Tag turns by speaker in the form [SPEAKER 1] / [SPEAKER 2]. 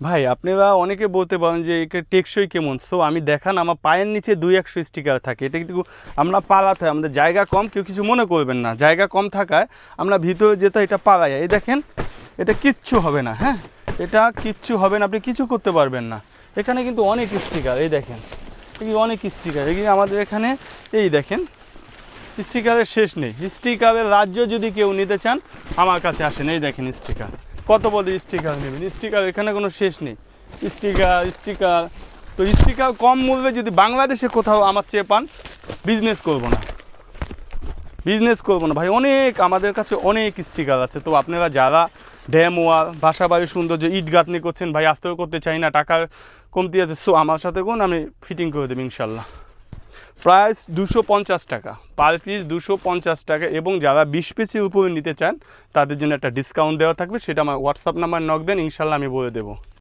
[SPEAKER 1] ভাই আপনারা অনেকে বলতে পারেন যে একে টেকসই কেমন, সো আমি দেখান আমার পায়ের নিচে 2-100 স্টিকার থাকে। এটা কিন্তু আমরা পালাতে হয়, আমাদের জায়গা কম, কেউ কিছু মনে করবেন না, জায়গা কম থাকায় আমরা ভিতরে যেতে এটা পালাই। এই দেখেন এটা কিচ্ছু হবে না, হ্যাঁ এটা কিচ্ছু হবে না, আপনি কিছু করতে পারবেন না। এখানে কিন্তু অনেক স্টিকার, এই দেখেন এই অনেক স্টিকার, এগুলি আমাদের এখানে এই দেখেন স্টিকারের শেষ নেই। স্টিকারের রাজ্য যদি কেউ নিতে চান আমার কাছে আসেন, এই দেখেন স্টিকার কত বড় স্টিকার নেবেন, স্টিকার এখানে কোনো শেষ নেই। স্টিকার স্টিকার তো স্টিকার কম মূল্যে যদি বাংলাদেশে কোথাও আমার চেয়ে পান, বিজনেস করবো না, বিজনেস করবো না ভাই। অনেক আমাদের কাছে অনেক স্টিকার আছে। তো আপনারা যারা ড্যাম ওয়াল, বাসা বাড়ির সৌন্দর্য, ইট গাঁথনি করছেন ভাই, আসতেও করতে চাই না, টাকার কমতি আছে, সো আমার সাথে কোন আমি ফিটিং করে দেবো ইনশাল্লাহ। প্রাইস 250 টাকা পার পিস, 250 টাকা। এবং যারা 20 পিসের উপরে নিতে চান তাদের জন্য একটা ডিসকাউন্ট দেওয়া থাকবে, সেটা আমার হোয়াটসঅ্যাপ নাম্বার নক দেন, ইনশাল্লাহ আমি বলে দেবো।